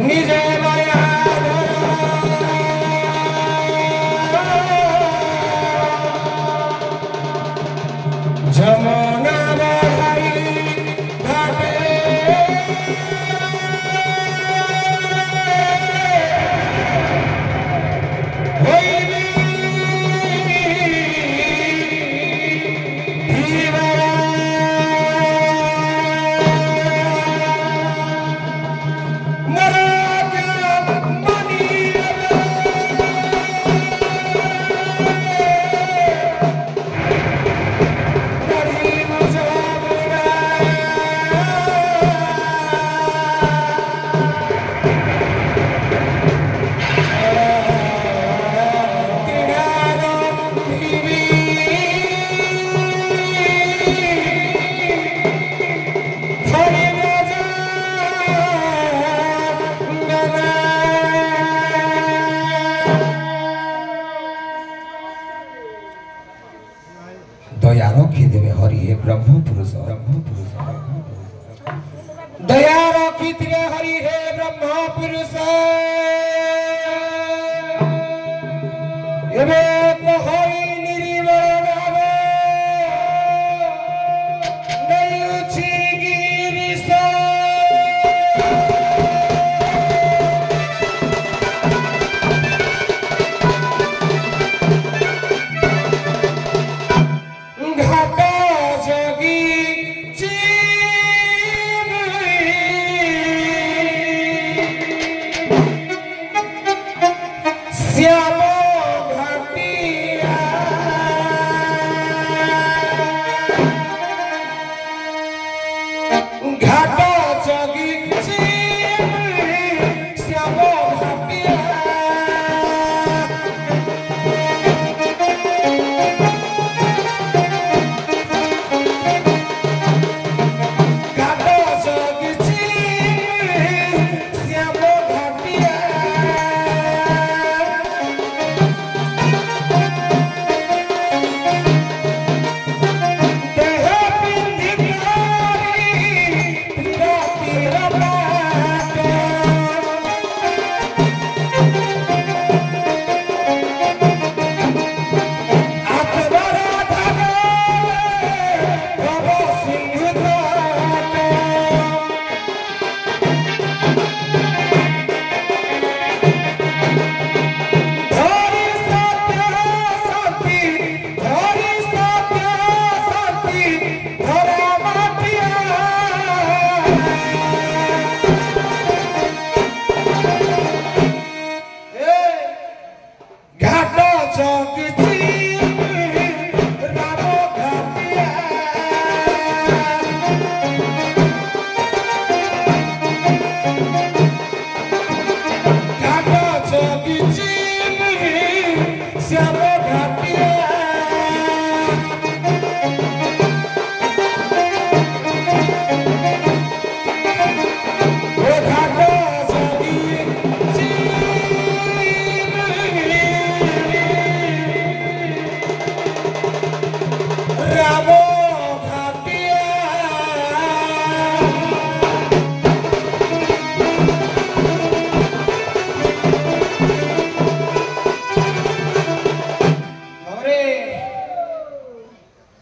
निजे माया जमुना दया रखी देवे हरि हे ब्रह्म पुरुष दया रखी देवे हरि हे ब्रह्म पुरुष एबे कहई निर्मल नाम नयुछि गिरिश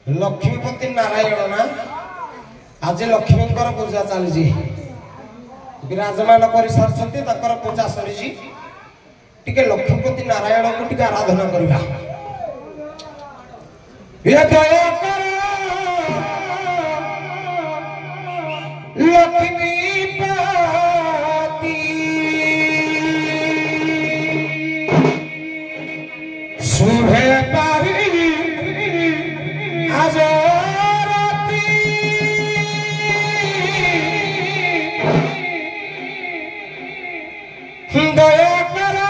लक्ष्मीपति नारायण ना आज लक्ष्मी पूजा चली विराजमान कर सारी पूजा सरी टिके लक्ष्मीपति नारायण को टिके आराधना करवा लक्ष्मी शुभे दया करो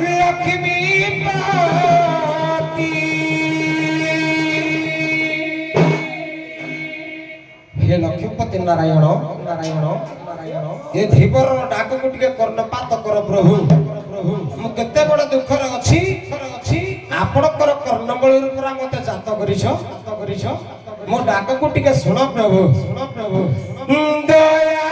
लक्ष्मी पाती हे लक्ष्मीपति नारायण नारायण ये धीवर डाक को टिके कर्णपात कर प्रभु मु केते बड़ दुख रे अछि आपणकर कर्णबल रूप मते जात करिछ मो डाक को टिके सुन प्रभु दया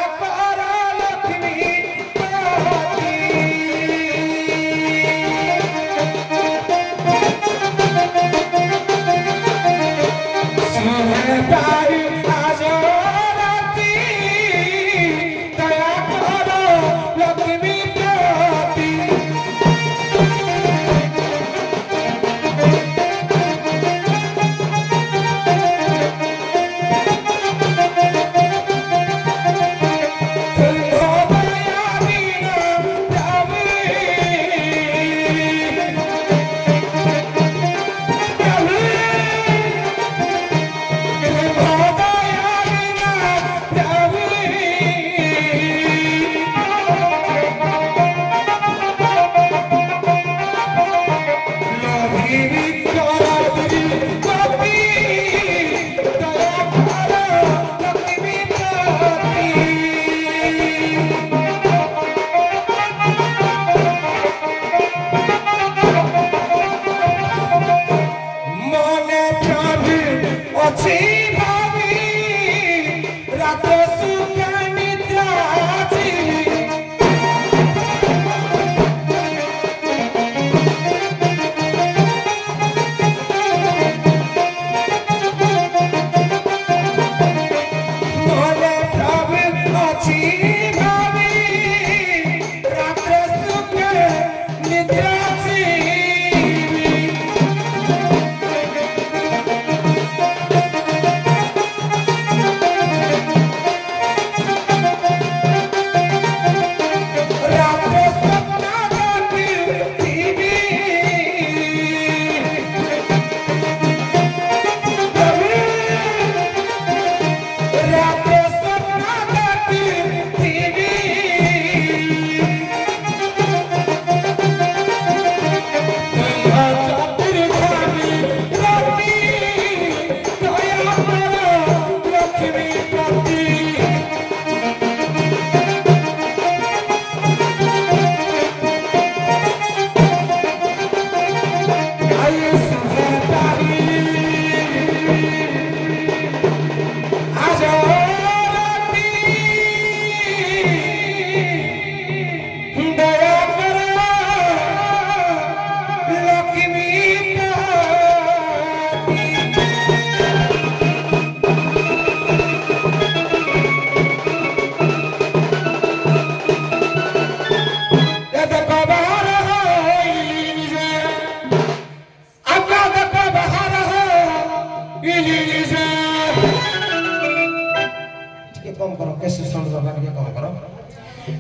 कम करो कैसे सुन बाबा के कम करो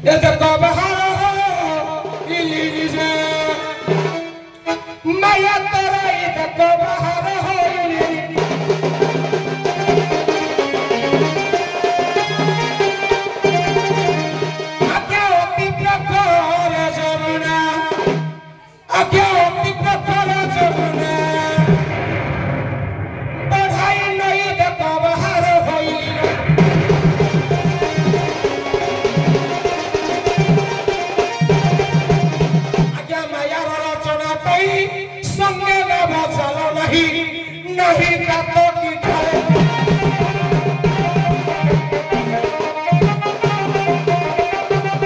ये देखो बहार इली जे माया तेरा ये देखो बहार हो इली आज्ञा अति प्रकार जमुना आज्ञा अति प्रकार जमुना बढ़ाई नहीं देखो बहार हो इली नहीं कातो की खाए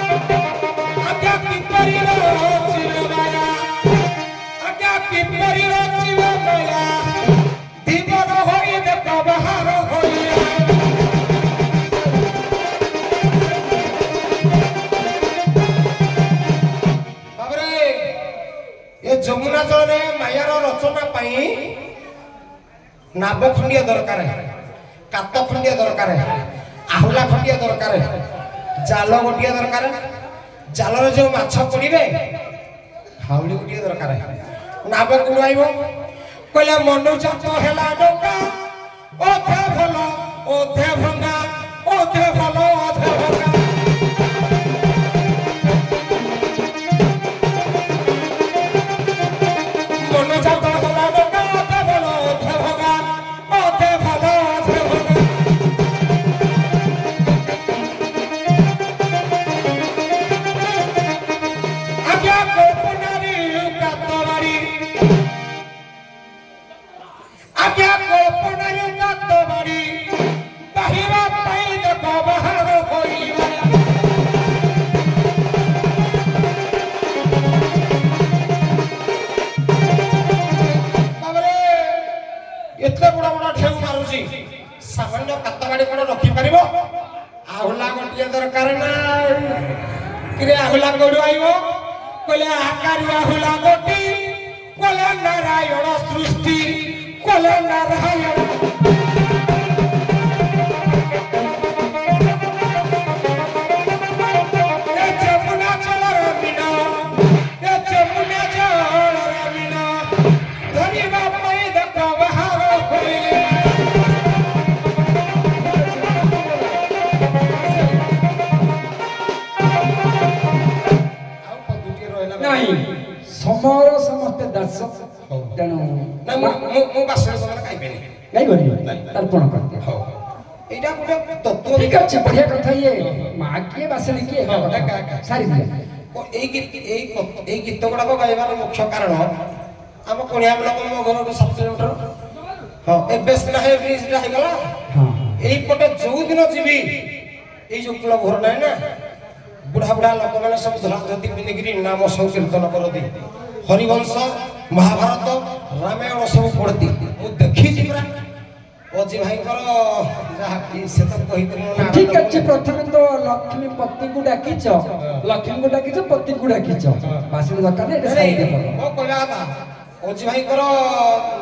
आज्ञा की परिरोची माया आज्ञा की परिरोची माया दीवान होई देखो बहार होई बाबरे ये जमुना जले मायार रचना पाई नाब खंडिया दरकार कात खंडिया दरकार आहुला खंडिया दरकार जाल गोटिया दरकार जाल जो माछ पड़े हाउली गोटिया दरकार नाब कुण आइब कहले मनुष्य तो हेला डोका ओथे भलो ओथे भंगा ओथे भलो ओथे भंगा मनुष्य तो हेला डोका ओथे भलो ओथे भंगा आज्ञा को पुनरुगत बारी ସାମାନ୍ୟ କାତ ଗାଡ଼ି କ'ଣ ରଖିପାରିବ? ଆହୁଲା ଗୋଟିଏ ଦରକାର ନା। କିରେ ଆହୁଲା କୋଉଠୁ ଆଇବ? କହିଲେ ଆକାରୁ ଆହୁଲା ଗୋଟି, କହିଲେ ନାରାୟଣ ସୃଷ୍ଟି, କହିଲେ ନାରାୟଣ। ସମର ସମସ୍ତେ ଦାସ ତେଣୁ ମୁଁ ବାସରେ ସେମାନେ ଖାଇବେନି ଗାଇବନି ତର୍ପଣ କରିଦିଅ। ଏଇଟା ଗୋଟେ ତତ୍ତ୍ୱ। ଠିକ ଅଛି, ବଢିଆ କଥା। ଇଏ ମା କିଏ ବାସରେ କିଏ ସାରି ଦିଅ। ଏଇ ଗୀତ ଗୁଡାକ ଗାଇବାର ମୁଖ୍ୟ କାରଣ ଆମ କଣିଆ ବ୍ଲକ ମୋ ଘରଠୁ 7 କିଲୋମିଟର। ହଁ, ଏବେ ସିନା ବ୍ରିଜଟା ହେଇଗଲା। ଏଇପଟେ ଯୋଉଦିନ ଯିବି, ଏଇ ଯୋଉ କ୍ଲବ ଘର ନାହିଁ ନା, ବୁଢା ବୁଢା ଲୋକମାନେ ସବୁ ଧୋତି ପିନ୍ଧିକିରି ନାମ ସଂକୀର୍ତ୍ତନ କରନ୍ତି, ହରିବଂଶ ମହାଭାରତ ରାମାୟଣ ସବୁ ପଢନ୍ତି। ମୁଁ ଦେଖିଛି ପୁରା ଅଜି ଭାଇଙ୍କର ଯାହା ସେ ତ କହିଥିଲେ। ଠିକ ଅଛି, ପ୍ରଥମେ ତ ଲକ୍ଷ୍ମୀ ପତିକୁ ଡାକିଛ, ଲକ୍ଷ୍ମୀଙ୍କୁ ଡାକିଛ, ପତିକୁ ଡାକିଛ, ବାସିଲ ଦରକାର ନାହିଁ। ମୋ କହିବା କଥା ଅଜି ଭାଇଙ୍କର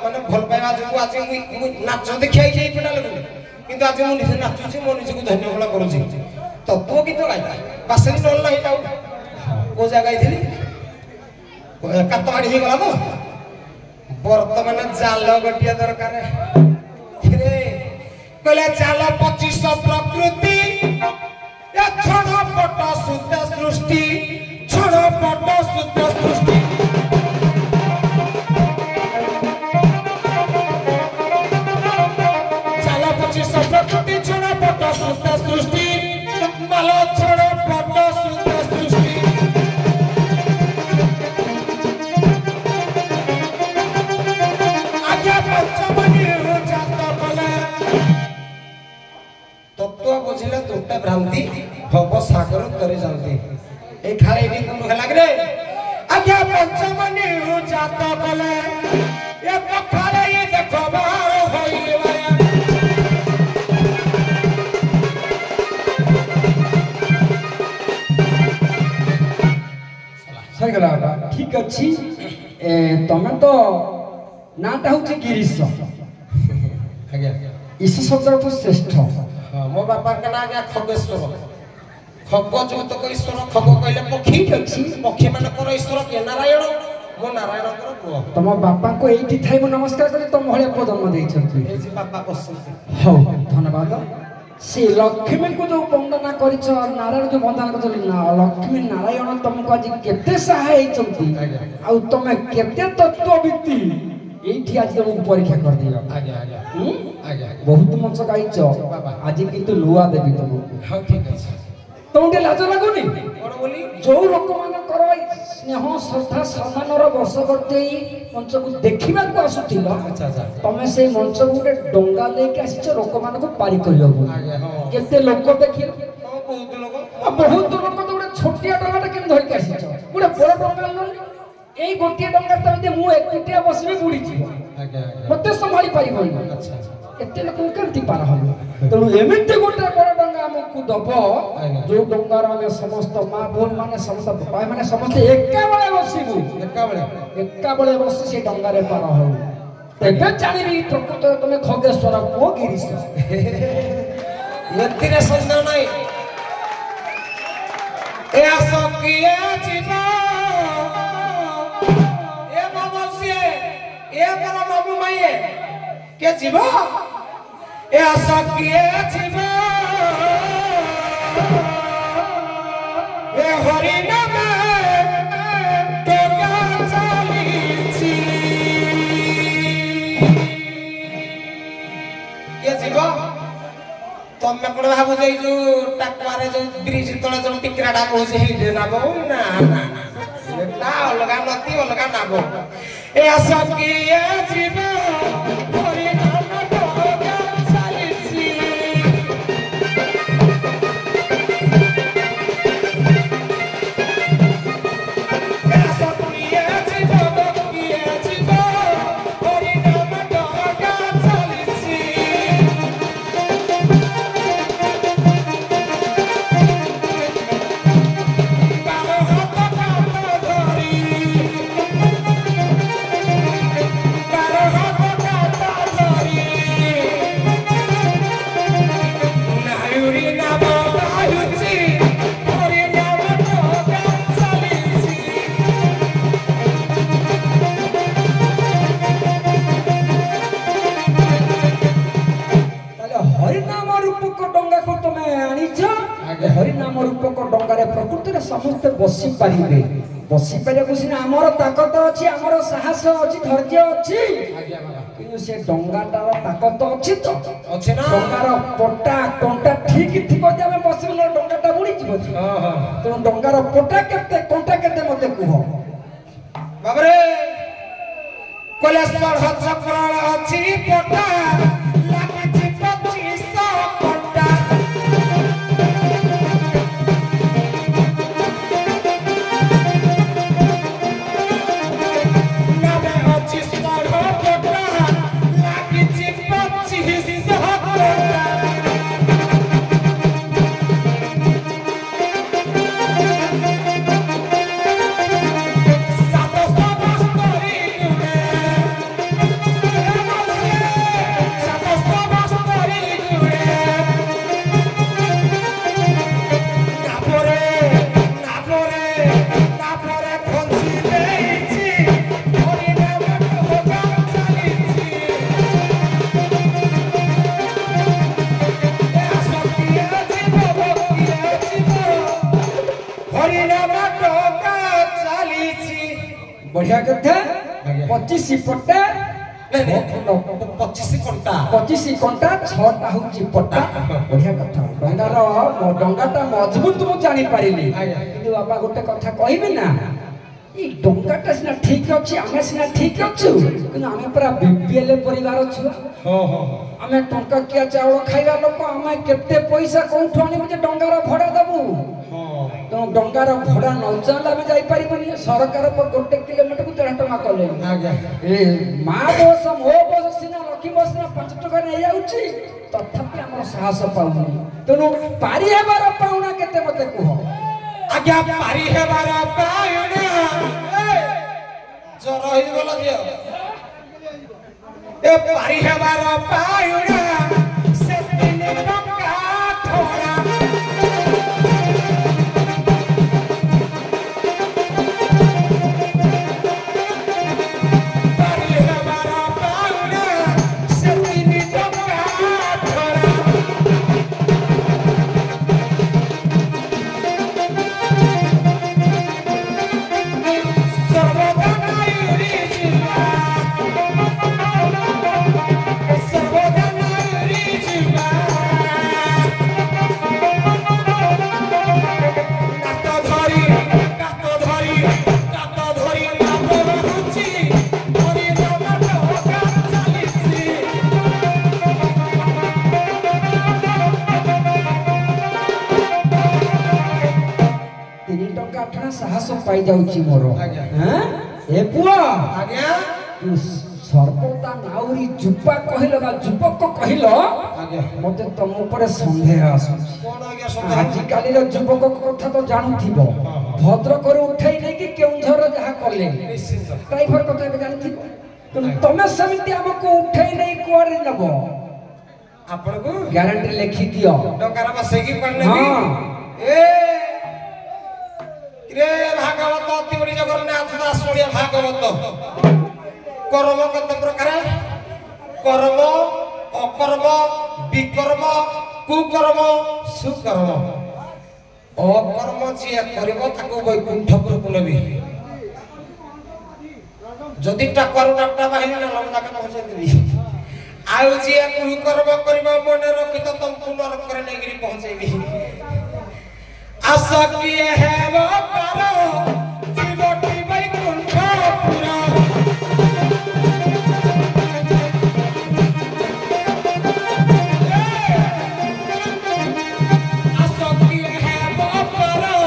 ମାନେ ଭଲ ପାଇବା ଯୋଗୁଁ ଆଜି ମୁଁ ନାଚ ଦେଖି ଆଇଛି ଏଇ ପେଣ୍ଡାଲକୁ, କିନ୍ତୁ ଆଜି ମୁଁ ନିଜେ ନାଚୁଛି, ମୋ ନିଜକୁ ଧନ୍ୟବାଦ କରୁଛି। ତତ୍ତ୍ୱ ଗୀତ ଗାଇଲା ବାସେଲି ନହେଲେ ନାହିଁ। ଯାଉ କୋଉ ଜାଗା ଗାଇଥିଲି, କାତ ଗାଡ଼ି ହେଇଗଲା ତ। ବର୍ତ୍ତମାନ ଜାଲ ଗୋଟିଏ ଦରକାର। କହିଲେ ଜାଲ 25 ପ୍ରକୃତି, ଛଣ ପଟ ଶୁଦ୍ଧ ସୃଷ୍ଟି, ଛଣ ପଟ ଶୁଦ୍ଧ ସୃଷ୍ଟି। ଜାଲ 25 ପ୍ରକୃତି, ଛଣ ପଟ ଶୁଦ୍ଧ ସୃଷ୍ଟି, ମାଲ ଛଣ ପଟ ଶୁଦ୍ଧ ସୃଷ୍ଟି। ଆଜ୍ଞା ପଞ୍ଚମଣି ଜାତ କଲେ। ତତ୍ତ୍ୱ ବୁଝିଲେ ଦୁଟା ଭ୍ରାନ୍ତି ହବ ସାଗର ତରି ଯାନ୍ତି। এই খালে এটি কোন লাগরে আজ্ঞা পঞ্চমনি জাত কলে এ কখারে দেখো বার হইলে সরিগলা। ঠিক আছে, তমে তো নাটা হচ্ছে গিরিশ। আজ্ঞা ঈশ শব্দটা শ্রেষ্ঠ। ମୋ ବାପାଙ୍କ ନାଁ ଆଜ୍ଞା ଖଗେଶ୍ୱର। ଖଗ ଯୌତକ ଈଶ୍ୱର। ଖଗ କହିଲେ ପକ୍ଷୀ, ପକ୍ଷୀ ମାନଙ୍କର ଈଶ୍ୱର କିଏ? ନାରାୟଣ। ମୋ ନାରାୟଣଙ୍କର ପୁଅ। ତମ ବାପାଙ୍କୁ ଏଇଠି ଥାଇ ମୁଁ ନମସ୍କାର କରି ତମ ଭଳିଆ ପୁଅ ଜନ୍ମ ଦେଇଛନ୍ତି। এই যে ବାପା ବସିଛନ୍ତି। ହଉ, ଧନ୍ୟବାଦ। ସେ ଲକ୍ଷ୍ମୀଙ୍କୁ ଯୋଉ ବନ୍ଦନା କରିଛ, ନାରାୟଣ ଯୋଉ ବନ୍ଦନା କରିଛ, ଲକ୍ଷ୍ମୀ ନାରାୟଣ ତମକୁ ଆଜି କେତେ ସାହା ହେଇଛନ୍ତି, ଆଉ ତମେ କେତେ ତତ୍ତ୍ୱବିତ୍ତି, এইটি আজ তোমাকে পরীক্ষা করে দিও। আজ্ঞা আজ্ঞা আজ্ঞা বহুত মঞ্চ গাইছ, আজি কিন্তু লুয়া দেবি তুমি। হ্যাঁ ঠিক আছে। তোমাকে লাজ লাগুনি? কোন বলি ଯୋଉ ଲୋକମାନଙ୍କର ସ୍ନେହ ଶ୍ରଦ୍ଧା ସମ୍ମାନର ବର୍ଷ ବର୍ତ୍ତି ମଞ୍ଚକୁ ଦେଖିବାକୁ ଆସୁଥିଲ, ତମେ ସେଇ ମଞ୍ଚକୁ ଗୋଟେ ଡଙ୍ଗା ନେଇକି ଆସିଛ ଲୋକମାନଙ୍କୁ ପାରି କରିବାକୁ। କେତେ ଲୋକ ଦେଖିଲ? ବହୁତ ଲୋକ। ତ ଗୋଟେ ଛୋଟିଆ ଡଙ୍ଗାଟା କେମିତି ଧରିକି ଆସିଛ? ଗୋଟେ ବଡ ଡଙ୍ଗା ନୁହେଁ, এই গোটিয়ে ডঙ্গার তবে মু একুটিয়া বসিবি বুড়িଯିବ, মতে সম্ভাଳି ପାରିবନି। এতে লোক কেমতি পার হব? তেଣୁ ଏମିତି ଗୋଟେ ବଡ ଡଙ୍ଗା ଆମକୁ ଦବ, ଯୋଉ ଡଙ୍ଗାର ଆମେ ସମସ୍ତ ମା ଭଉଣୀ ମାନେ ସମସ୍ତ ଭାଇ ମାନେ ସମସ୍ତେ ଏକାବେଳେ ବସିବୁ, ଏକାବେଳେ ବସି ସେ ଡଙ୍ଗାରେ ପାର ହଉ। ତେବେ ଜାଣିବି ପ୍ରକୃତରେ ତମେ ଖଗେଶ୍ୱର ପୁଅ ଗିରିଶ। ଏଥିରେ ସନ୍ଦେହ ନାହିଁ। ଏ ଆସ କିଏ ଯିବ, কে জীব এ আশা কিয়ে জীব এ হরি নামে টোকা চালিছি কে জীব ତମେ କଣ ଭାବୁଛ ଏଇ ଯୋଉ ଟାକୁଆରେ ଯୋଉ ବ୍ରିଜ ତଳେ ଯୋଉ ଟିକରାଟା କହୁଛି ହେଇରେ ନାବ ନା ନା ଏଟା ଅଲଗା ନଦୀ ଅଲଗା ନାବ ଏ ଆଶା କିଏ ଯିବ ହରି ନାମ টোকা ଚାଲିଛି ଏ ଆଶା କିଏ ଯିବ ହରି ନାମ টোকা ଚାଲିଛି ହରିନାମ ରୂପକ ଡଙ୍ଗାକୁ ତମେ ଆଣିଛ। ହରିନାମ ରୂପକ ଡଙ୍ଗାରେ ପ୍ରକୃତିରେ ସମସ୍ତେ ବସି ପାରିବେ। ବସି ପାରିବାକୁ ସିନା ଆମର ତାକତ ଅଛି, ଆମର ସାହସ ଅଛି, ଧୈର୍ଯ୍ୟ ଅଛି, କିନ୍ତୁ ସେ ଡଙ୍ଗାଟାର ତାକତ ଅଛି ତ? ଅଛି ନା? ଡଙ୍ଗାର ପଟା କଣ୍ଟା ଠିକ ଥିବ ଯେ ଆମେ ବସିଲେ ଡଙ୍ଗାଟା ବୁଡ଼ିଯିବ। ତେଣୁ ଡଙ୍ଗାର ପଟା କେତେ କଣ୍ଟା କେତେ ମତେ କୁହ। ବାବରେ କଲେଶ୍ଵର ଚକ୍ର ଅଛି ପଟା ଲାଗିଛି 2500 କଣ୍ଟା। ନାବେ ଅଛି ସ୍ୱର ପଟା ଲାଗିଛି 2500 କଣ୍ଟା। बढ़िया कथा 25 पट्टा 25 घंटा 25 घंटा 6टा होची पट्टा। बढ़िया कथा डंगाटा मजबूत मु जानी पारिली। किंतु बाबा गोटे कथा कहबी ना, ई डंगाटा सिना ठीक अछि, आमे सिना ठीक अछु, किंतु आमे पूरा बीपीएल परिवार छुआ। आमे टंका किया चावल खाइबा लोक, आमे केते पैसा कोठु आनी जे डंगार भड़ा दबु। तो डंगार भड़ा न चाल आमे जाई परिबनी। सरकार पर गोटे किलोमीटर को 3 टका कले। ए मा बस मो बस सिना लकी बस ना 5 टका नै आउची, तथापि हमर साहस पाउनी। तेनु पारी हेबार पाउना केते मते कुह। आज्ञा पारी हेबार पाउना जर होई बोला दियो ए पारी हेबार पाउना से दिन टका थोड़ा। साहस पाई जाउची मोर। हां ए पुआ आज्ञा सर्वदा नाउरी जुपा कहिलो बा जुपक कहिलो। आज्ञा मते तम ऊपर संदेह आसु। कोन आज्ञा संदेह? आज काली रो जुपक कथा तो जानुथिबो। भद्रक रो उठाई नै कि केउंझर जहा करले निश्चित ड्राइवर कथा बे जानुथिबो। तमे समिति हमको उठाई नै कोरे नबो। आपण को गारंटी लिखि दियो डंगार बसे की पड़ने की। हां ए रे भागवत अति बड़ी जगन्नाथ दास ओडिया भागवत कर्म कत प्रकार कर्म अकर्म विकर्म कुकर्म सुकर्म। अकर्म जे करिवो ताको वैकुंठपुर पुनबी जदि टाकर डाटा बाहिनी न लमदा के पहुंचे देबी। आउ जे कुकर्म करिवो मने रखि त तुम पुनर करे नेगिरी पहुंचेबी। आशा किए है वो करो जीवटी वैकुंठपुर। आशा किए है वो करो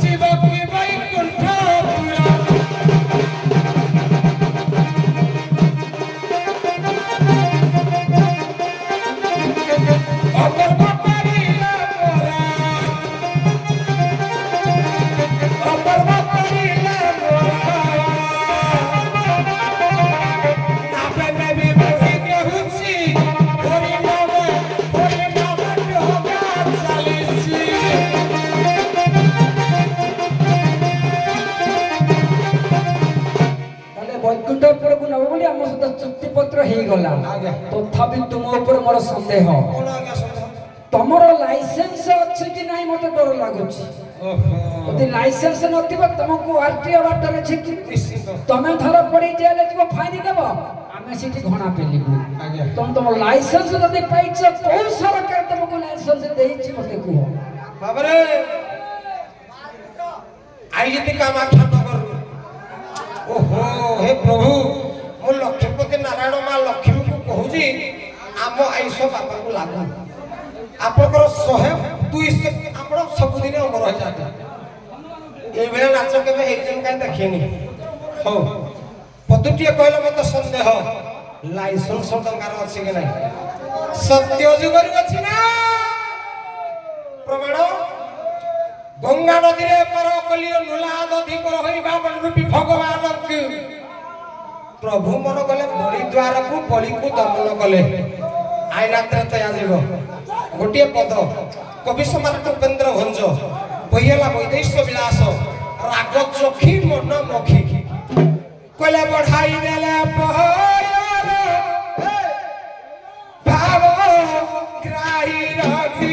जीवटी वैकुंठपुर। अगर बापारी मोरा वैकुंठपुर को नब बोली आम सहित चुक्ति पत्र हो गला। तथापि तुम ऊपर मोर संदेह। कोन आज्ञा संदेह? ଲାଇସେନ୍ସ ଅଛି କି ନାହିଁ ମତେ ଡର ଲାଗୁଛି। ଓହୋ ଯଦି ଲାଇସେନ୍ସ ନଥିବ ତମକୁ ଆରଟିଓ ବାଟରେ ଛେକିବି। ନିଶ୍ଚିତ ତମେ ଧର ପଡି ଜେଲ ଯିବ ଫାଇନ ଦେବ ଆମେ ସେଠି ଘଣା ପେଲିବୁ। ଆଜ୍ଞା ତମ ଲାଇସେନ୍ସ ଯଦି ପାଇଛ କୋଉ ସରକାର ତମକୁ ଲାଇସେନ୍ସ ଦେଇଛି ମତେ କୁହ। ବାବରେ ଆଇଲି କାମାକ୍ଷାନଗର ଓହୋ ହେ ପ୍ରଭୁ ମୁଁ ଲକ୍ଷ୍ମୀପତି ନାରାୟଣ ମା ଲକ୍ଷ୍ମୀଙ୍କୁ କହୁଛି ଆମ ଆଇସ ବାପାଙ୍କୁ ଲାଗୁ ଆପଣଙ୍କର 100 200 ଆପଣ ସବୁଦିନ ଅମର ହେଇଯାଆନ୍ତି। এইভଳିଆ ନାଚ କେବେ ହେଇଯିବ କାହିଁ ଦେଖିନି। ହଉ ପଦୁଟିଏ କହିଲେ ମତେ ସନ୍ଦେହ ଲାଇସେନ୍ସ ଟଙ୍କାର ଅଛି କି ନାହିଁ ସତ୍ୟ ଯୁଗରେ ଅଛି ନା ପ୍ରମାଣ ଗଙ୍ଗା ନଦୀରେ ପର କଲିଅ ନୁଲାଦ ଦୀପର ହଇବା ମନରୂପୀ ଭଗବାନଙ୍କୁ ପ୍ରଭୁ ମନ କଲେ ବଳି ଦ୍ୱାରକୁ ବଳିକୁ ଦମନ କଲେ ଆଇଲା ତ୍ରେତୟା ଯୁଗ। ଗୋଟିଏ ପଦ କବି ସମ୍ରାଟ ଉପେନ୍ଦ୍ର ଭଞ୍ଜ ବହିଲା ବୈଦେଶ୍ୟ ବିଳାସ ରାଗ ଚୋଖି ମନ ମଖି କହିଲେ ବଢାଇ ଦେଲେ ଭାବ ଗ୍ରାହୀ ରଖି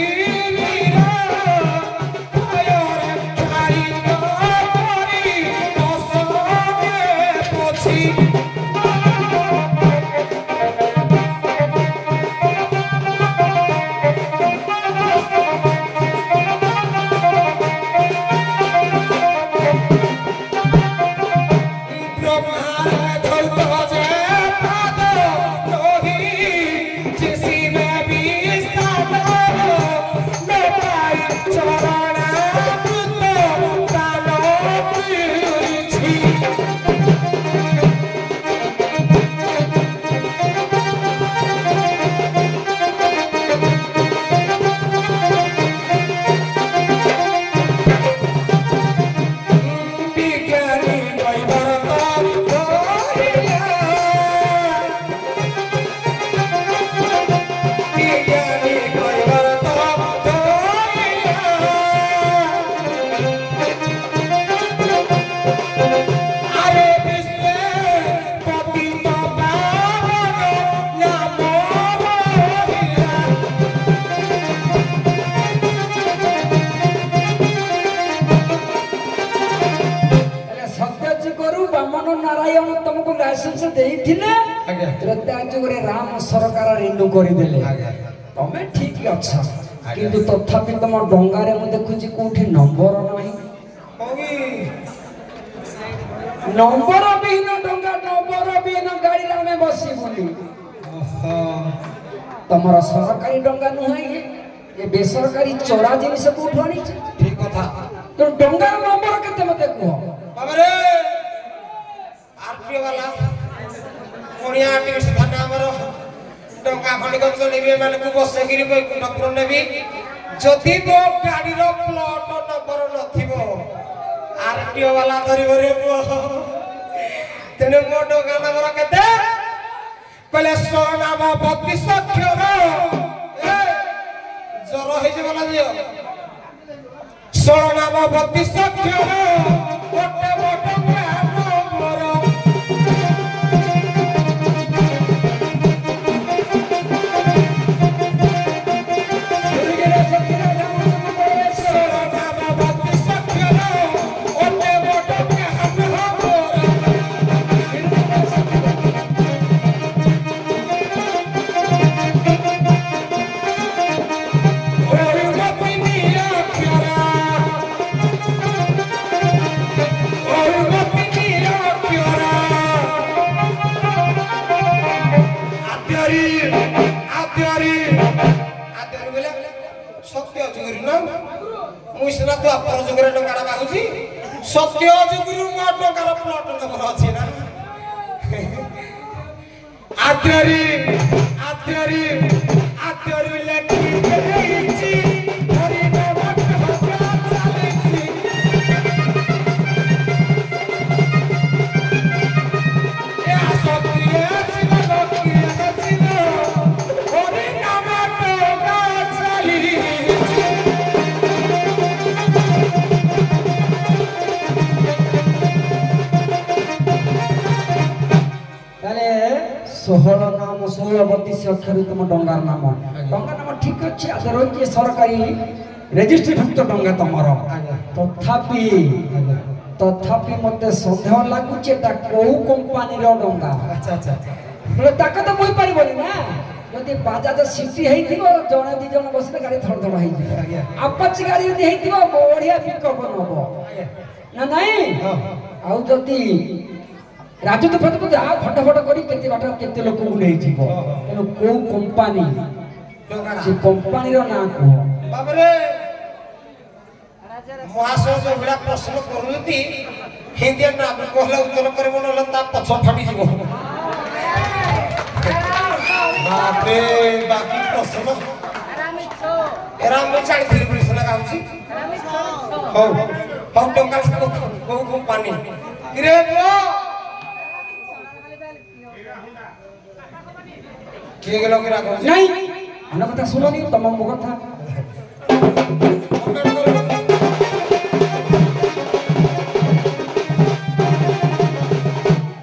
राम सरकार रिन्यू करदेले तमें ठीक अच्छा किंतु तथापि तुम डंगारे मु देखुची कोठी नंबर नाही नंबर बिहीन डंगा नंबर बिहीन गाड़ी में बसी बोली तमर सरकारी डंगा नुहे ये बेसरकारी चोरा जिनिस कोठु आनी ठीक कथा तो डंगा नंबर केते मते कहो बाबा रे आरपीओ वाला कोनिया टिस थाना हमर टंका खंडिक चलेबे माने को बसगिरी डॉक्टर नेबी जदि तो गाड़ी रो प्लॉट नंबर नथिबो आरटीओ वाला धरिबो रे तेने मो डंगा नंबर केते कहले सोनामा 32 अक्षर ए जरो हे जे बोला दियो सोनामा 32 अक्षर ओटे मोटे सत्य जुगुरु टंकार प्लॉट नंबर अछि ना आत्यारी आत्यारी आत्यारी लेखी देइछि हरि बाबा चालेछि ए सत्य लकी हरि नाम टंका चालेछि षोहल नाम 16 32 अक्षर तुम डंगार नाम ठीक अच्छे ଲାଗୁଛି ଆଦର ଯେ ସରକାରୀ ରେଜିଷ୍ଟ୍ରି ଭୁକ୍ତ ଡଙ୍ଗା ତମର ତଥାପି ତଥାପି ମତେ ସନ୍ଦେହ ଲାଗୁଛି ଏଟା କୋଉ କମ୍ପାନୀର ଡଙ୍ଗା ତାକୁ ତ ବୋଇ ପାରିବନି ନା ଯଦି ବାଜାଜ ସିଟି ହେଇଥିବ ଜଣେ ଦି ଜଣ ବସିଲେ ଗାଡି ଧଡ଼ ଧଡ଼ ହେଇଯିବ ଆପାଚି ଗାଡି ଯଦି ହେଇଥିବ ବଢିଆ ପିକଅପ ନବ ନା ନାଇଁ ଆଉ ଯଦି ରାଜତ୍ୱ ଫାଜତ୍ୱ ଆଉ ଫଟ ଫଟ କରି କେତେ ବାଟ କେତେ ଲୋକଙ୍କୁ ନେଇଯିବ ତେଣୁ କୋଉ କମ୍ପାନୀ ସେ କମ୍ପାନୀର ନାଁ କୁହ ବାବରେ ମହାଶୟ ଯୋଉଭଳିଆ ପ୍ରଶ୍ନ କରୁଛନ୍ତି ହିନ୍ଦୀ ନାମ କହିଲେ ଉତ୍ତର କରିବ ନହେଲେ ତା ପଛ ଫାଟିଯିବ ବାପରେ ବାକି ପ୍ରଶ୍ନ ଏରା ମୁଁ ଜାଣିଥିଲି ବୋଲି ସିନା ଗାଉଛି ହଉ ହଉ ଟଙ୍କା କୋଉ କମ୍ପାନୀ କିରେ କିଏ ଗେଲ କିରା କହୁଛି ନାଇଁ ଆମ କଥା ଶୁଣନି ତମ ମୋ କଥା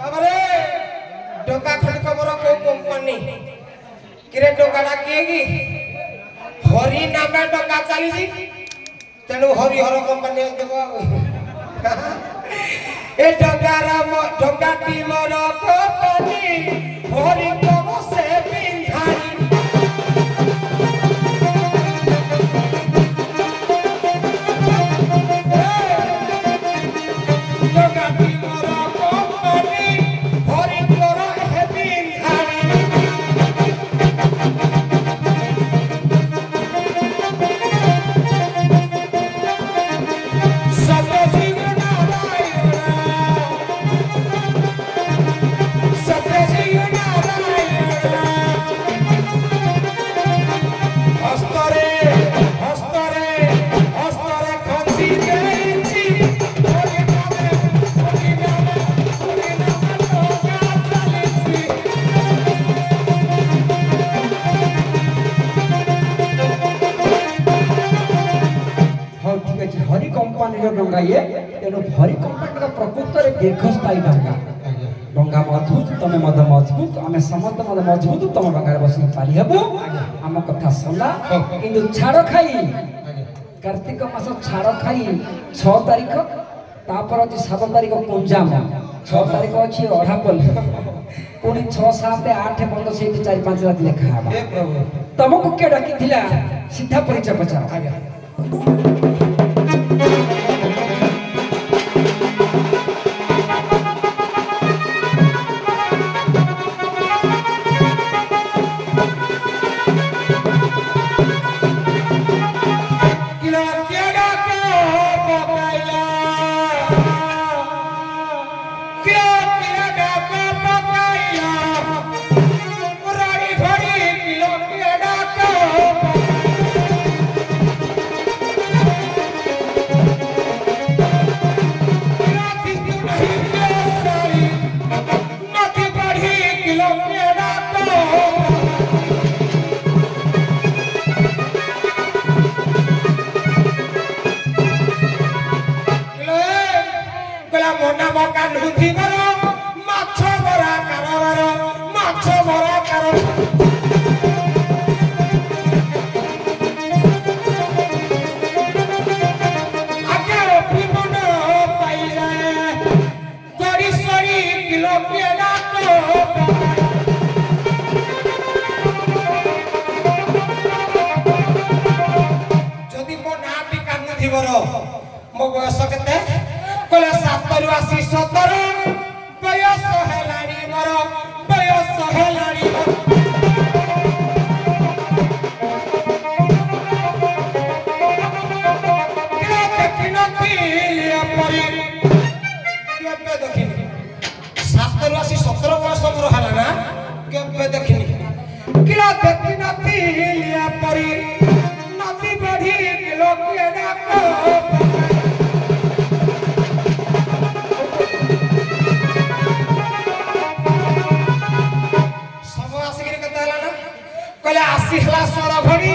ବାବରେ ଟଙ୍କା ଖଣ୍ଡ ଖବର କୋଉ କମ୍ପାନୀ କିରେ ଟଙ୍କାଟା କିଏ କି ହରି ନାମେ ଟଙ୍କା ଚାଲିଛି ତେଣୁ ହରିହର କମ୍ପାନୀ ଦେବ ଏ ଟଙ୍କାଟି ମୋର କମ୍ପାନୀ ହରି କମ ସେ ପିନ୍ଧାଇ ଟଙ୍କାଟି ମୋର କମ୍ପାନୀ ହରି କର ହେ ପିନ୍ଧାଇ हरि कंपानी डंगा ये तेणु हरि कंपानी प्रकृत में दीर्घस्थायी डंगा डंगा मजबूत तुम मद मजबूत आम समस्त मद मजबूत तुम डंगा बस पाली हेबू आम कथा सला किंतु छाड़ खाई कार्तिक मास छाड़ खाई 6 तारीख तापर अच्छी 7 तारीख कुंजाम 6 तारीख अच्छी अढ़ापल पुणी 6 7 8 15 से 4 5 रात लेखा तुमको किए डाकी सीधा परिचय पचार मो बयस केते कहले 7 रु 80 17 बयस हेलानी मोर बयस हेलानी किला देखिनो पिलिया परी केबे देखिनी 7 रु 80 17 बयस मोर होला ना केबे देखिनी किला देखिनो पिलिया परी नदी बढ़ी किलो के डाको कहले आसीला सोरा भरी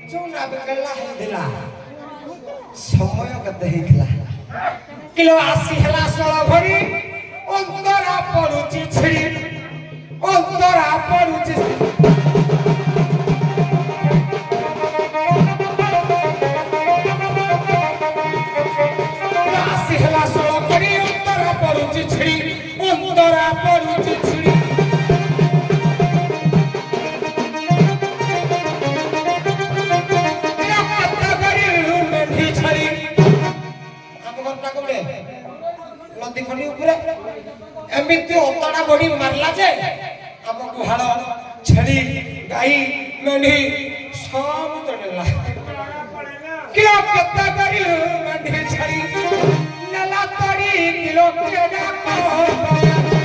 जो ना बेकला दिला समय कते हेखला किलो आसीला सोरा भरी अंतरा पडुची छिड़ी अंतरा पडुची ଏମିତି ଅତଡ଼ା ବଢି ମାରିଲା ଯେ ଆମ ଗୁହାଳ ଛେଳି ଗାଈ ମେଣ୍ଢି ସବୁ ତୋଳିଲା। किलो केता करी मंडी छड़ी नला तड़ी किलो के डाको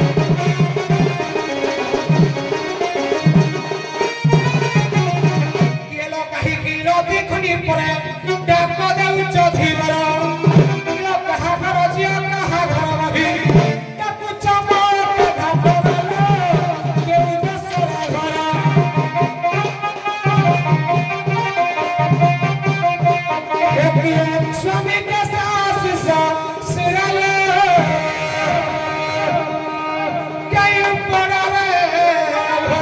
किलो कही किलो दिखनी पड़े डाको देउ चौधीवर किलो कहा घर जिया कहा घर रही डाकू चमक धाको वाला केउ दसरा घर स्वामी के सास सिरल कई पड़वे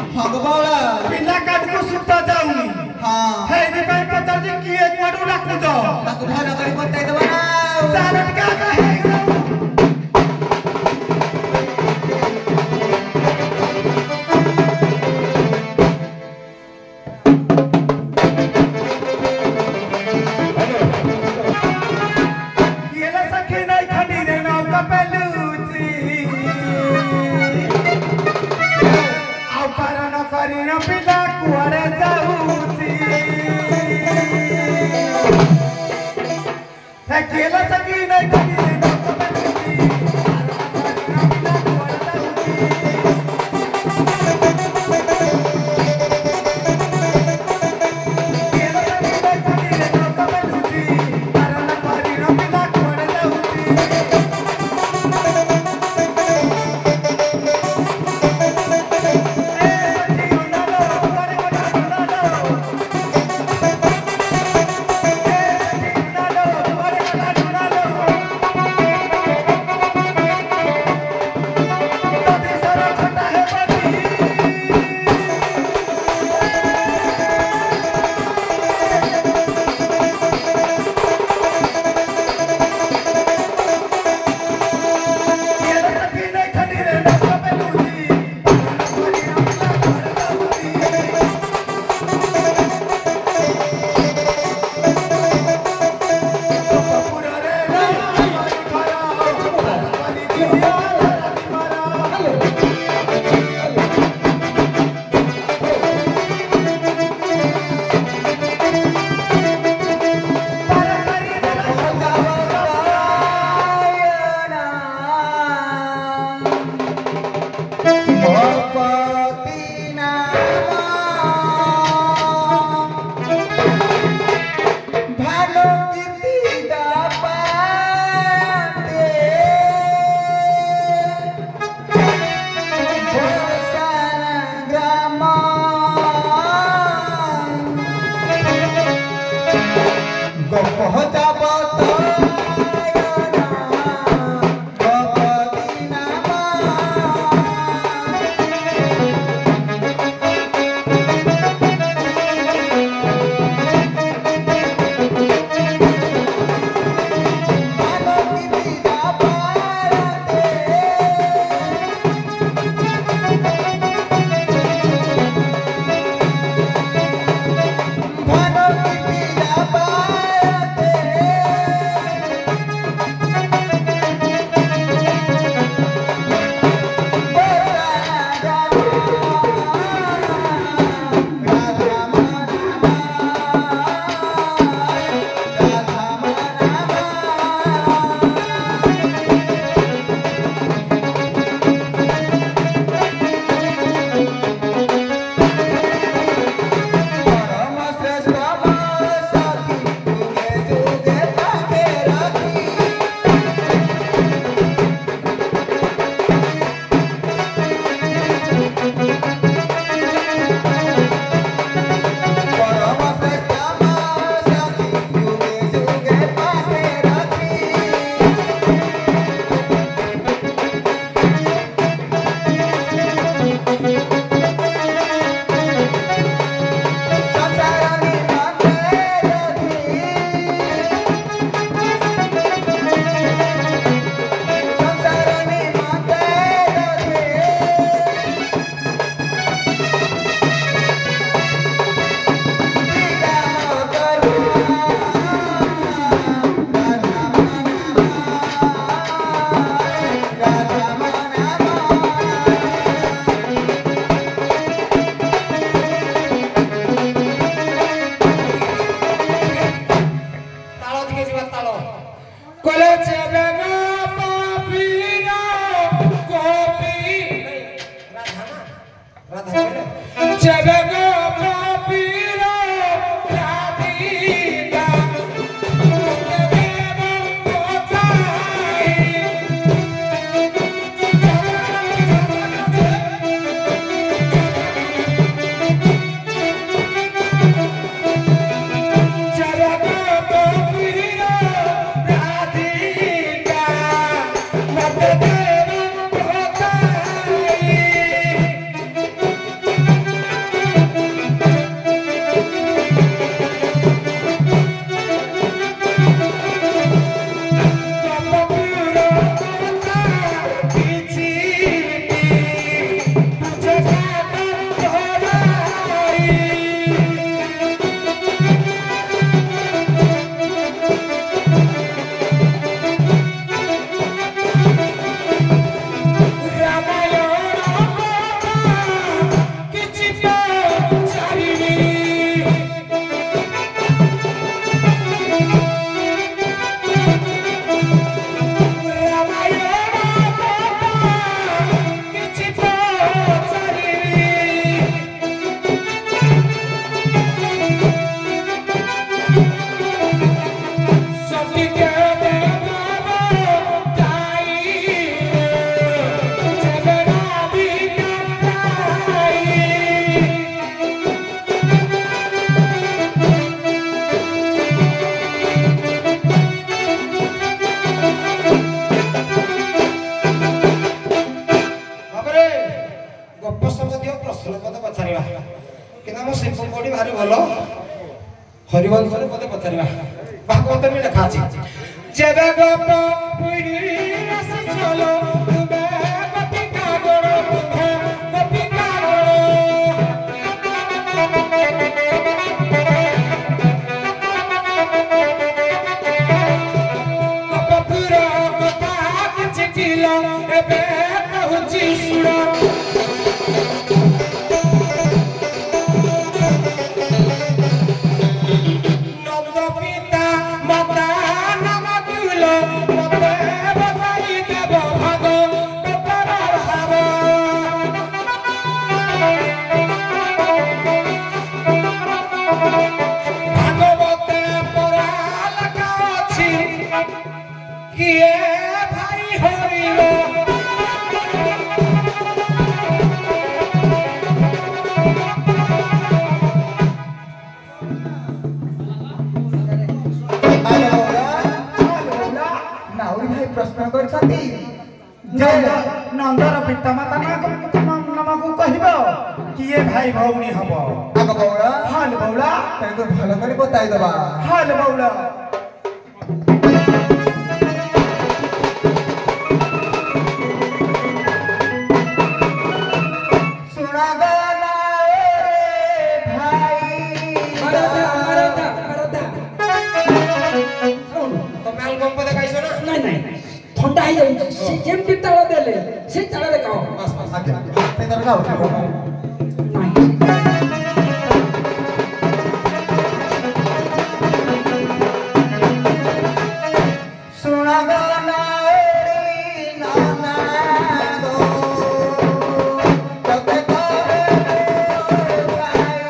पिला काट को सुता जाऊनी हां हे रे भाई पता जे किए कोडू डाकू तो ताकू भाग करी बताई देबा ना सारट का कहे येला सखी नहीं खड़ी रे ना कपलूची कारण करीन पिला कुआरे जाऊची हे केला सकी नाही कधी राधा कहले जगग पीर राधिका हरिवंश पदे पचारिबा भागवत में लिखा अछि जेबे गप पुरी रस चलो तुबे कपिका गरो तुबे कपिका गरो कपुरा कथा किछ किलो एबे कहूची सुरा प्रश्न करछथि जे नंदर पितामाता नामकु कहिब किए भाई भौणी हबो आग बौला हाल बौला तै तो भलो करी बताई दबा हाल बौला सुना गाना रे भाई मरदा तो मैं एल्बम पदे गाइছো ना नहीं ठंडा ही जाउची से जेमती ताळ देले से ताळ दे गाओ बस बस आगे ते तर गाओ नहीं सुना गाना रे नाना दो तते करे भाई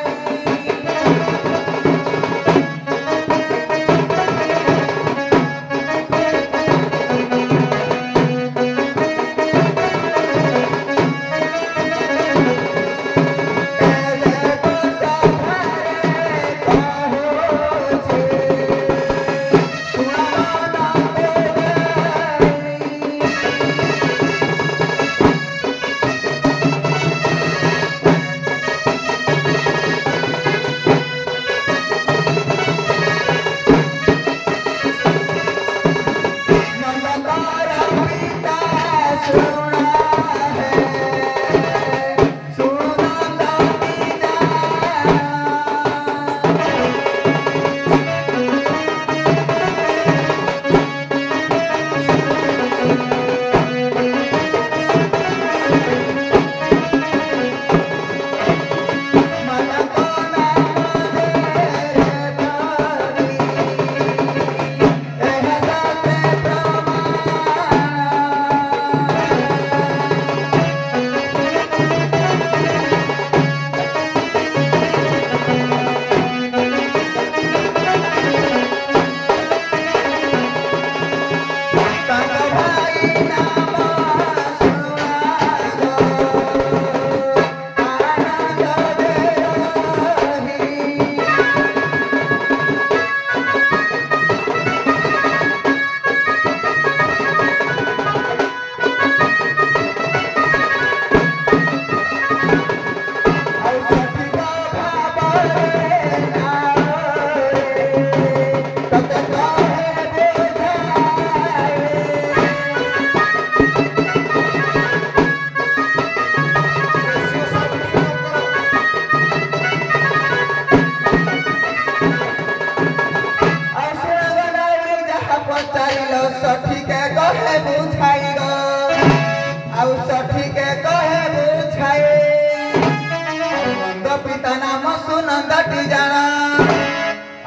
ଆନନ୍ଦଟି ଜାଣା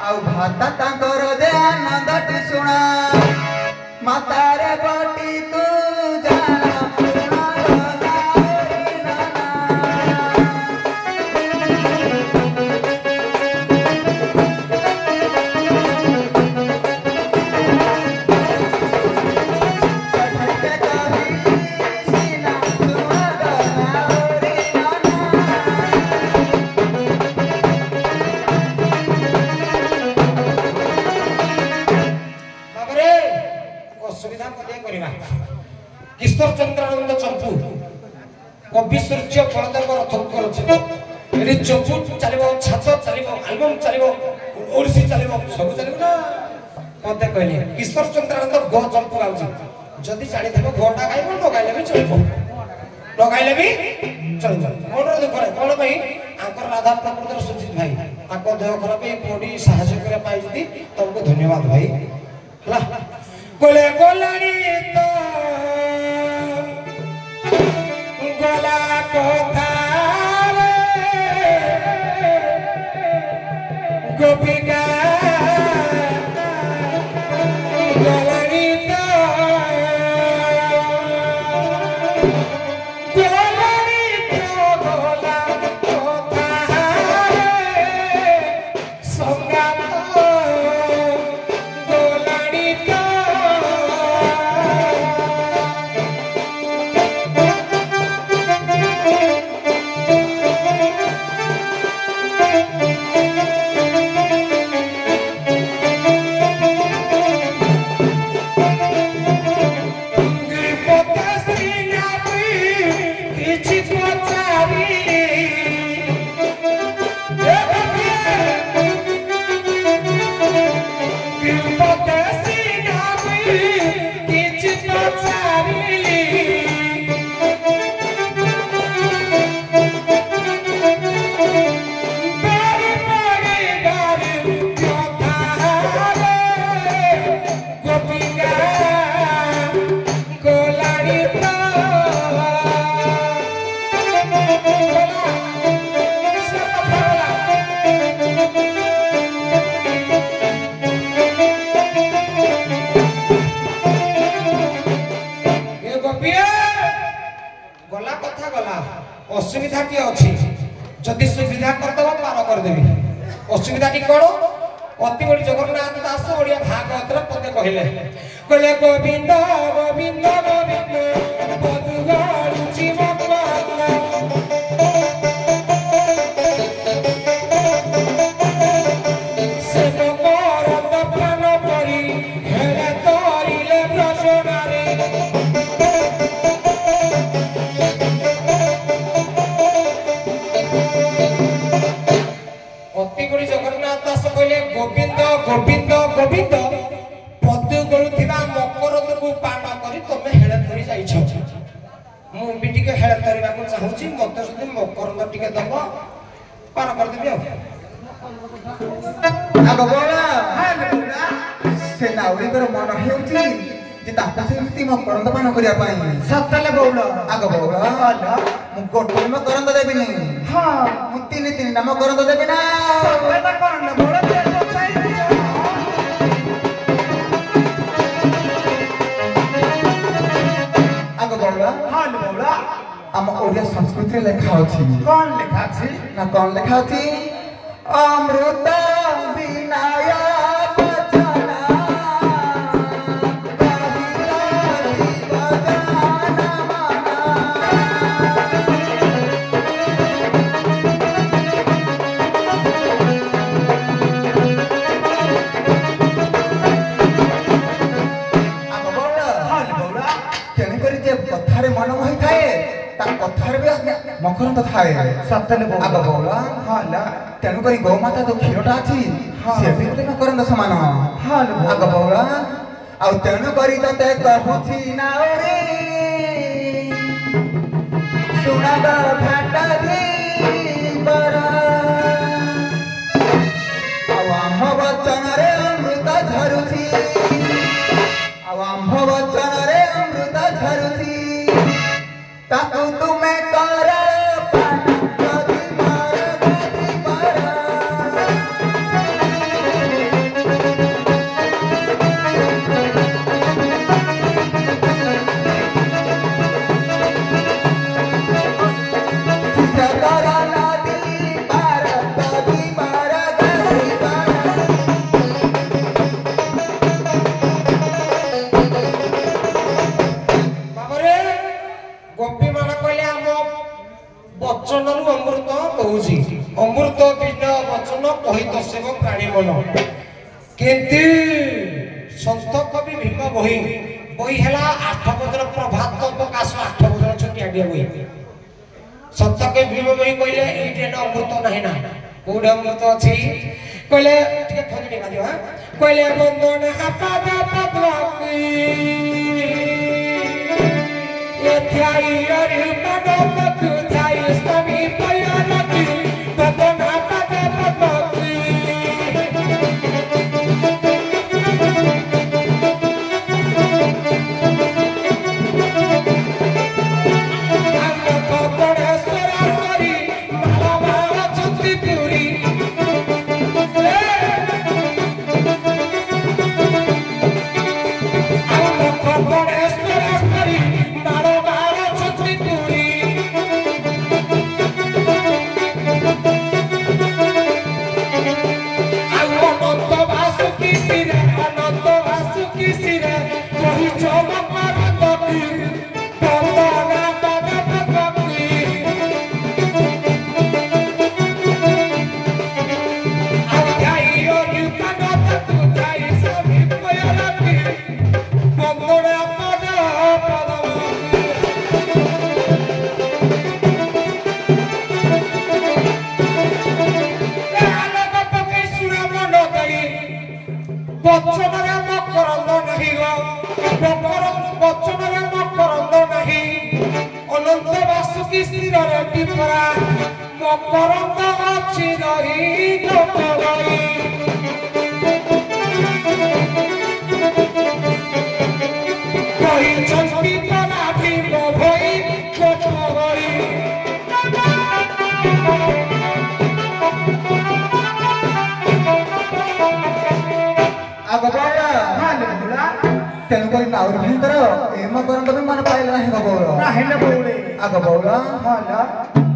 ଆଉ ଭାତା ତାଙ୍କର ଯେ ଆନନ୍ଦଟି ଶୁଣା ମାତାରେ ବଟି ତୁ ଜାଣା किशोर चंद्रानंद चंपू कवि सूर्य बलदेव रथकर ये चंपू चलो छात चलो आलबम चलो ओडिसी चलो सब चलो ना मत कहले किशोर चंद्रानंद गो चंपू गाउची जदि जानी थबो गोटा गाइबो न गाइले भी चलबो न गाइले भी चलबो मोर दुख रे कोन भाई आंकर राधा प्रभुतर सुजित भाई आको देह खराब ए बॉडी सहायता करे पाई जदी तुमको धन्यवाद भाई हला कोले कोलानी तो गोला कोथारे गोपिका गोलानी तो गोला कोथारे संगात गोलानी तो असुविधा की अच्छी जदि सुविधा करदेव पार करदेवी असुविधा टी कौन अति बड़ी जगन्नाथ दास ओडिया भागवत पदे कहले कहले गोविंद गोविंद गोविंद पदुगारुचि मकवाला से मोरत प्राण परी हेरे तोरिले प्रसनारे जगन्नाथ दास कहले गोविंद गोविंद गोविंद पदु गळुथिबा मकरद को पान करी तमे हेळे धरि जाइछ मु भी टिके हेळे धरिबा को चाहूची मते जदि मकरद टिके दबो पान कर देबी आगो बोला हां बोला से नाउरी कर मन हेउची जे ताको सेमती मकरद पान करिया पाई सतले बोला आगो बोला हां मु गोटो मकरद देबी नै हां मु तीन तीन नाम मकरद देबी ना सतले कोन बोला दे बताई दिया आगो बोला हां बोला हम ओडिया संस्कृति लेखा अछि कोन लेखा अछि ना कोन लेखा अछि अमृत विनाया बचना कथारे मन मोहि थाए ता कथारे भी मकरंद थाए सतले बोला आगो बोला हां तेनु करी गौ माता तो क्षीरटा अछि से भी गोटे मकरंद समान हां आगो बोला आ तेनु करी तते कहूची ना रे सुनागा घाटा धी बरा आम वचन रे अमृत झरुची आम वचन रे अमृत झरुची ताकू तुम्हें कर पाना गति मार तोरा नदी पार कभी पार गई पार बाबरे गोपी मान कहले आम वचन अमृत कहूची अमृत बिन वचन कहित सेव प्राणी मन किंतु संत कवि भीम बही बही है 8 बजर प्रभात प्रकाश 8 बजर छुटिया बही संत कवि भीम बही कहले ये अमृत नहीं ना कौटे अमृत अच्छी कहले खोजनी का दियो कहले बंदन पाद पद्मी ये ध्याई अरे पद पद ध्याई स्वामी पयालकी बंदन पाद पद्मी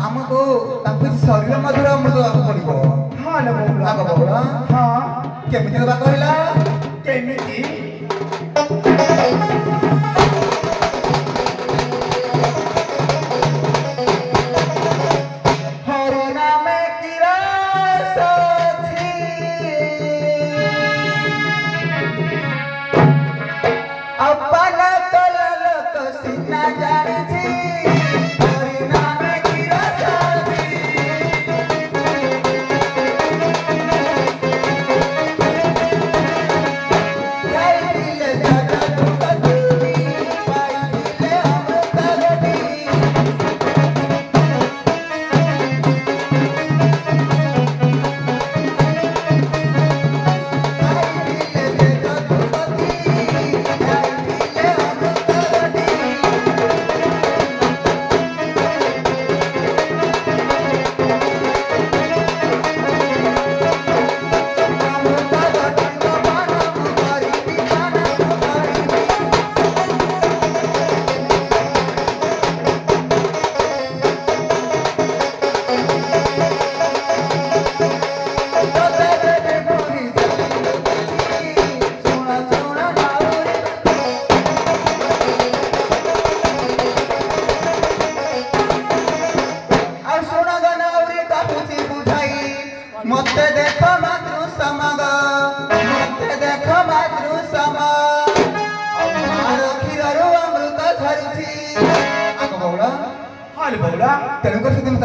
आमको शरीर मधुर अमृत पड़ो हाँ आग बउला हाँ केमिति दबा कहला केमिति हरि नामे किरास छी अपन कलल कसिना जानी छी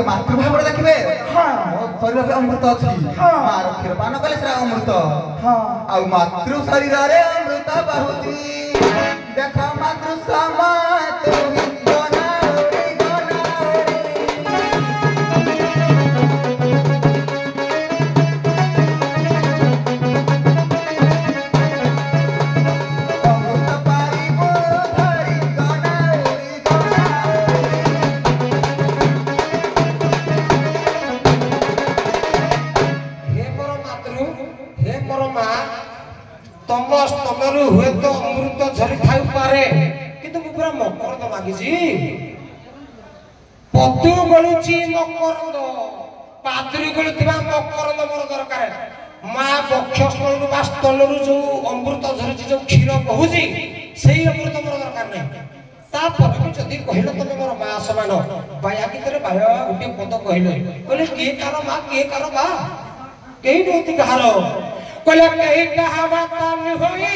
मातृभाव देखिए शरीर अमृत अच्छी मार क्षीर पान कले अमृत आ मातृ शरीर अमृत बहुती देख मातृ समात हुए तो अमृत झरी खाई पारे किंतु पूरा मकर तो मागिजी ପଦୁ ଗଳୁଛି ମକରନ୍ଦ ପାଦରୁ ଗଳୁଥିବା ମକରନ୍ଦ ମୋର ଦରକାର। ମା ବକ୍ଷସ୍ଥଳରୁ ବା ସ୍ଥଳରୁ ଯୋଉ ଅମୃତ ଝରୁଛି ଯୋଉ କ୍ଷୀର ବହୁଛି ସେଇ ଅମୃତ ମୋର ଦରକାର ନାହିଁ। ତାପରେ ବି ଯଦି କହିଲ ତମେ ମୋର ମା ସମାନ ବାୟା ଗୀତରେ ବାୟା ଗୋଟିଏ ପଦ କହିଲେ କହିଲେ କିଏ କାର ମା କିଏ କାର ମା କେହି ନୁହନ୍ତି କାହାର କହିଲେ କେହି କାହା ମାତା ନୁହଇ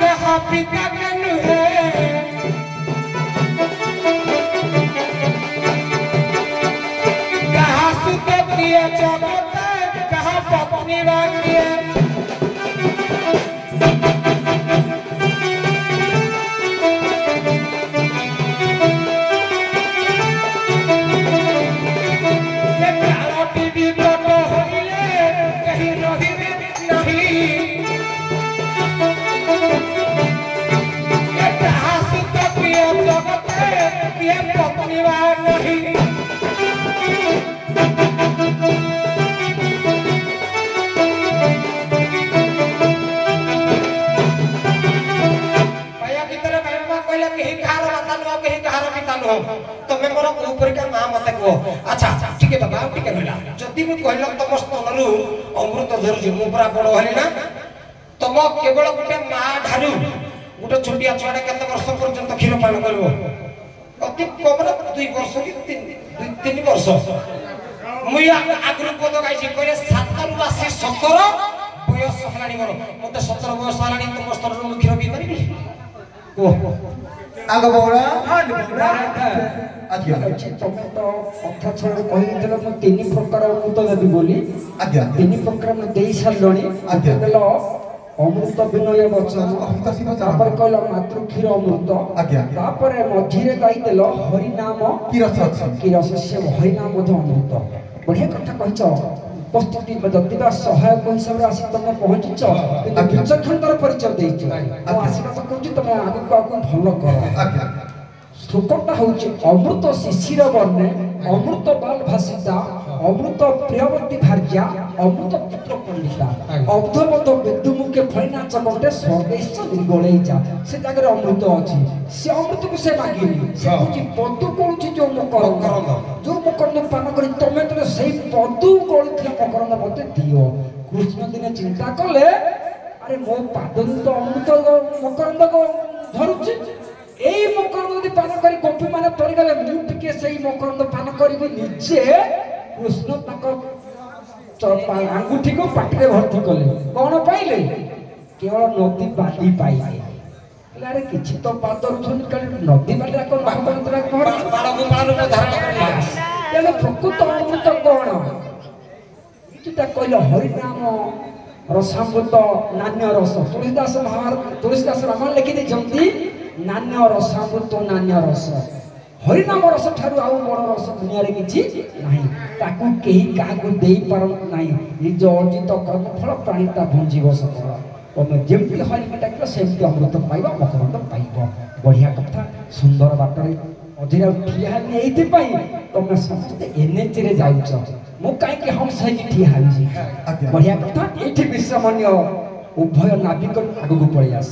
କାହା ପିତା ନୁହେଁ କାହା ସୁତ କିଏ ଜଗତ କାହା ପତ୍ନୀ ବା କିଏ ତମେ ମୋର କୋଉ ପରିକା ମା ମତେ କୁହ। ଆଚ୍ଛା ଟିକେ ବାବା ଆଉ ଟିକେ ରହିଲା ଯଦି ମୁଁ କହିଲ ତମ ସ୍ତନରୁ ଅମୃତ ଝରୁଛି ମୁଁ ପୁରା ବଡ ହେଲି ନା ତମ କେବଳ ଗୋଟେ ମା ଠାରୁ ଗୋଟେ ଛୋଟିଆ ଛୁଆଟେ କେତେ ବର୍ଷ ପର୍ଯ୍ୟନ୍ତ କ୍ଷୀର ପାନ କରିବ? ଅତି କମରେ 2 ବର୍ଷ କି 3 ବର୍ଷ। ମୁଁ ଆଗରୁ ପଦ ଗାଇଛି କହିଲେ 7ରୁ ଆସି 17 ବୟସ ହେଲାଣି ମୋର ମତେ 17 ବୟସ ହେଲାଣି ତମ ସ୍ତନରୁ ମୁଁ କ୍ଷୀର ପିଇ ପାରିବି କୁହ? ଆଗ ବଉଳା ଆଜ୍ଞା ତମେ ତ କଥା ଛଡ଼ା କହିଥିଲ ମୁଁ 3 ପ୍ରକାର ଅମୃତ ଦେବି ବୋଲି। ଆଜ୍ଞା 3 ପ୍ରକାର ମୁଁ ଦେଇ ସାରିଲଣି। ଆଜ୍ଞା ଦେଲ ଅମୃତ ବିନୟ ବଚନ, ତାପରେ କହିଲ ମାତୃ କ୍ଷୀର ଅମୃତ, ଆଜ୍ଞା ତାପରେ ମଝିରେ ଗାଇଦେଲ ହରିନାମ କି ରସ ଅଛି କି ରସ ସେ ହରିନାମ ମଧ୍ୟ ଅମୃତ। ବଢିଆ କଥା କହିଛ। ଉପସ୍ଥିତି ଯଦି ବା ସହାୟକ ହିସାବରେ ଆସି ତମେ ପହଞ୍ଚିଛ କିନ୍ତୁ ବିଚକ୍ଷଣତାର ପରିଚୟ ଦେଇଛ। ମୁଁ ଆଶୀର୍ବାଦ କରୁଛି ତମେ ଆଗକୁ ଆଗକୁ ଭଲ କର। ଆଜ୍ଞା ଶ୍ଲୋକଟା ହଉଛି ଅମୃତ ଶିଶିର ବର୍ଣ୍ଣେ ଅମୃତ ବାଲ ଭାସିତା ଅମୃତ ପ୍ରିୟବତୀ ଭାର୍ଯ୍ୟା ଅମୃତ ପୁତ୍ର ପଣ୍ଡିତା ଅବ୍ଧବତ ବିଦ୍ୟୁମୁଖେ ଫଳିନାଚ କଣ୍ଠେ ସ୍ୱର୍ଗେଶ ନିର୍ଗଳେଇ ଯା। ସେ ଜାଗାରେ ଅମୃତ ଅଛି। ସେ ଅମୃତକୁ ସେ ମାଗିନି। ସେ ହଉଛି ପଦୁ କହୁଛି ଯୋଉ ମକରନ୍ଦ ଯୋଉ ମକରନ୍ଦ ପାନ କରି ତମେ ତମେ ସେଇ ପଦୁ କହୁଥିବା ମକରନ୍ଦ ମତେ ଦିଅ। କୃଷ୍ଣ ଦିନେ ଚିନ୍ତା କଲେ ଆରେ ମୋ ପାଦରୁ ତ ଅମୃତ ମକରନ୍ଦ ଧରୁଛି এই মকরন্দ যদি পান করে গোপী মানে তরিগলে মু টিকে সেই মকরন্দ পান করিবি নিজে। কৃষ্ণ তাক আঙ্গুঠিকে পাটিরে ভর্তি কলে কোন পাইলে কেবল নদী বালি পাইলে। আরে কিছু তো পাদরুছন কালে নদী বালি রাখ মকরন্দ রাখ বাড়বু বাড়ু ধারণ করিলা তেলে প্রকৃত অমৃত কোন এটা কইল হরিনাম রসামৃত নান্য রস। তুলসীদাস রামায়ণ লিখি ଦେଇଛନ୍ତି নান্য রসামৃত নান্য রস। হরিনাম রস ঠারু আউ বড় রস দুনিয়ারে কিছু নাই। তাকু কেহি কাহাকু দেই পারন্ত নাই। নিজ অর্জিত কর্মফল প্রাণীটা ভঞ্জিব সকল। তমে যেমতি হরিকে ডাকিল সেমতি অমৃত পাইব মকরন্দ পাইব। বঢ়িয়া কথা সুন্দর বাটরে অধীরা ঠিয়া হেলি এইথিপাই তমে সমস্তে এনএচরে যাଉଛ। ମୁଁ କାହିଁକି ହମ୍ସ ହେଇକି ଠିଆ ହେବି? ବଢ଼ିଆ କଥା। ଏଇଠି ବିଶ୍ରାମଣୀୟ ଉଭୟ ନାବିକ ଆଗକୁ ପଳେଇ ଆସ।